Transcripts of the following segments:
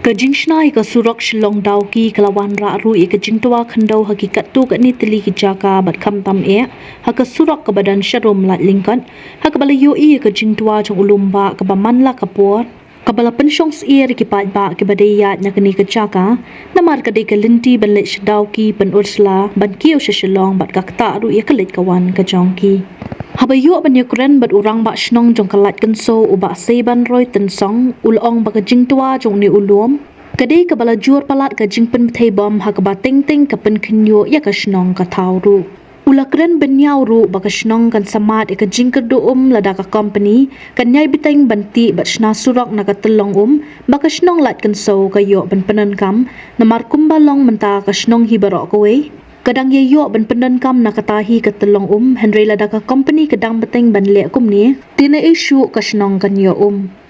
Kajing shnai ka surok shilong dau ki kalawan ra ru e kajing tua khandau hakikat tu ka ni tili ki jaka bat kham tam e ha ka surok ka badan sharum lat lingkan ha ka bala yo e kajing tua jong ulumba ka ba man la ka por ka bala pensyong sier ki pat ba ki badaya na kani ka jaka namar ka de ka linti ban let shadau ki ban ursla ban kiu shilong bat ka ta ru e ka let kawan ka jong ki Habayo banyakren bat urang ba shnong jong kalat kenso u ba seban roy tensong ulong ba kajing tua jong ni ulum kadai ka bala jur palat ka jing pen thei bom ha ka ba ting ting ka pen khnyo ya ka shnong ka thau ru ulakren benyaw ru ba ka shnong kan samat e ka jing ka do lada ka company kan nyai biteng banti bat shna surok na ka telong ba ka shnong lat kenso ka yo ban penan kam namar kumbalong menta ka shnong hi barok ko we Kadang yayo ban pendan kam nakatahi ka telong Henry lada ka company kadang beteng ban le kum ni tina issue ka shnong kan yo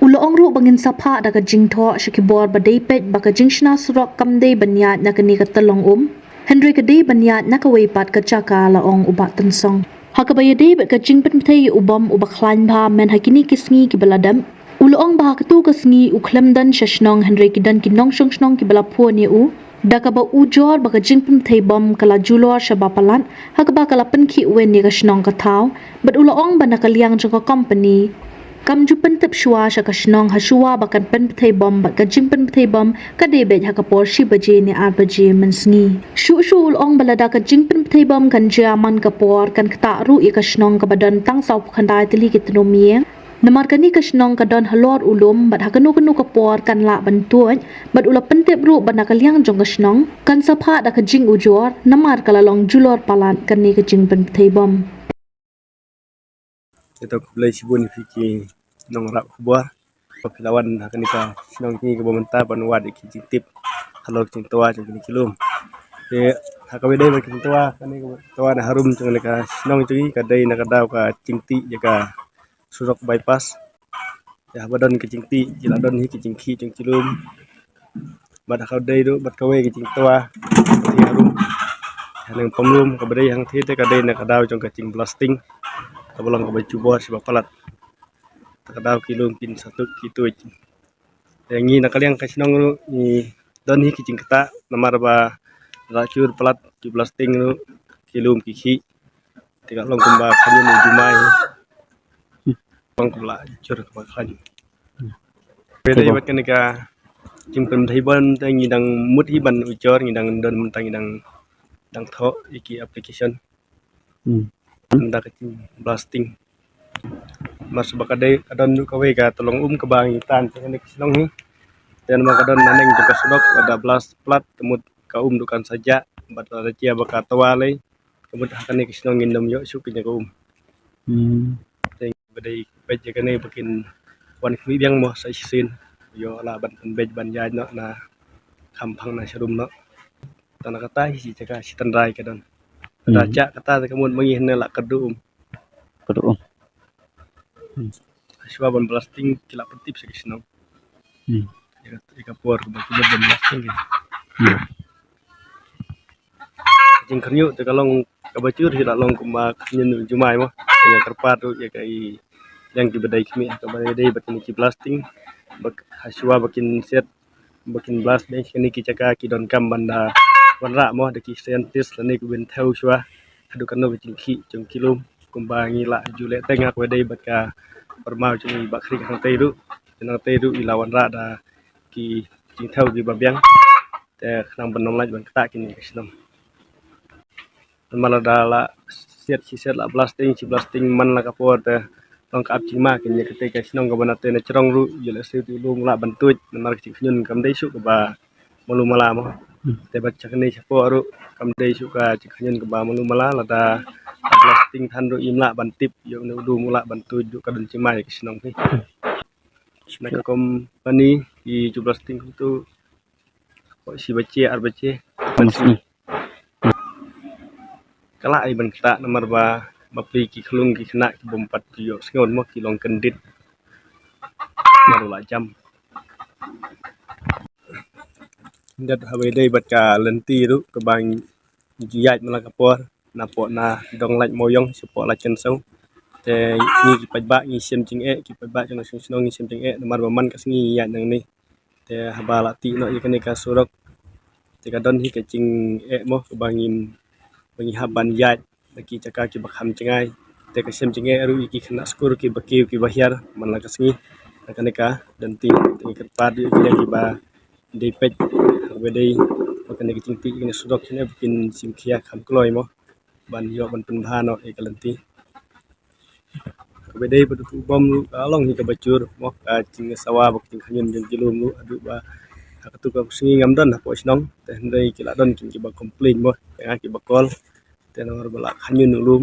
Uloong ru bangin sapha da ka jingtho shikibor ba dei pet ba ka jingshna surok kam dei banyat na kani ka telong Henry ka dei banyat na ka weipat ka chaka laong uba tensong Hakabaya dei ba ka jingpen thei ubom uba khlan ba men hakini kisngi ki baladam Uloong ba ka tu ka sngi uklemdan shashnong Henry kidan kinong shnong ki balapo ni Daka ba ujor baka jingpim thei bom kala julor shabapalan hakaba kala penki wen ni ka shnong ka thau but ulaong ba nakaliang jong ka company kam ju pentep shwa sha ka shnong ha shwa bakan pen thei bom ba ka jingpim thei bom ka debet ha ka por shi baje ni 8 baje mensngi shu ulaong balada ka jingpim thei bom kan jaman ka por kan kta ru e ka shnong ka badan tang sau khandai tili ki tnomieng Namar kani ka shnong ka don halor ulum bat hakanu ka por kan la bantuan bat ula pentep ru ban nakaliang jong ka shnong kan sapha da ka jing ujor namar kala long julor palan kani ka jing pen thei bom Ito kulay sibun fiki nong rap kubar papilawan hakani ka shnong ni ka bomenta panwad ki tip halor ting toa jong ni kilum te hakawe dai ki toa kani ka toa na harum jong ka shnong tu ka dai na ka daw ka tingti jaga surok bypass ya badon ke jingti jila don hi ke jingki jing cilum bad kau dai do bad kawe ke jing toa ti harum hanang pamlum ka badai hang thi te ka dai na ka daw jong ka jing blasting ka bolong ka baju bor sebab palat ka daw kilum kin satu kitu yang ni nak kalian kasih nong ni don hi ke jing kata namar ba racur palat di blasting lu kilum kiki tiga long kumba kanyu jumai bang pula jur ke bakhan beda ibat kan ka jingpen thaiban ta ngidang mut hiban ujor ngidang don mentang ngidang dang tho iki application anda ka blasting mas bakade adon du kawe ka tolong ka bang tan kan kislong ni dan makadon naneng juga sudok ada blast plat kemut ka dukan saja bat ada cia baka tawale kemut hakane kislong ngindom yo sukinya ka badai bej kane bakin wan kmi biang mo sa isin yo la ban bej ban ya no na khampang na sharum no tanah kata si caka si tandrai kadon raja kata kemun mengi hene la kedum Aswa ban blasting kila petip sekisno ya por baki ban blasting jing kernyu te kalong kabacur hila long kuma nyen jumai mo yang terpat tu ya kai yang di badai kami ka badai bakin ki blasting bak haswa bakin set bakin blast dai kini ki caka ki don kam banda wanra mo de ki scientist lani ku bin thau shwa hadu kan no ki ki jong kilum kumbangi la jule tengah badai baka permau jeng bakri kan teiru jenang teiru ilawan ra da ki jing thau ki babyang te khang banom laj ban kata kini kisnom malada la set la blasting si blasting man la kapor te long kap cima kini ketika sinong ka banate na cerong ru jele se tu lung la bantuj namar ki nyun kam dei su ka ba malu mala mo te bat chakni chapo ru kam dei su ka nyun ka ba malu mala la da blasting than ru imla bantip yo nu du mula bantuj du ka dun cima ki sinong ki na kom pani ki ju blasting tu ko si bace ar bace kala ai ban kata nomor ba bapi ki klung ki kena ki bompat yo sengon mo ki long kendit baru la jam ndat hawe dei bat ka lenti ru ke bang jiyat mala kapor na po na dong laj moyong support la chen sau te ni ki paj ba ni sem jing e ki paj ba jang sung sung ni sem jing e nomor ba man ka sngi ya nang ni te habala ti no ikan ka surok te kadon hi ke jing mo bangin bangi haban yat bagi caka ki bakham cengai te ka sem cengai ru iki kena skur ki baki ki bahyar man la kasngi akan ka dan ti kat padi ki ba depet bedai akan ki cing ti ni surok ne bikin simkhia kham kloi mo ban yo ban pun bhano e kalanti bedai bedu bom lu along hi ka bacur mo ka cing sawa bak cing khanyun jeng kilum lu adu ba tu ka singi ngam dan po snong te ndai ki la don kin ki ba complain mo ya ki ba kol te no bala khanyun lum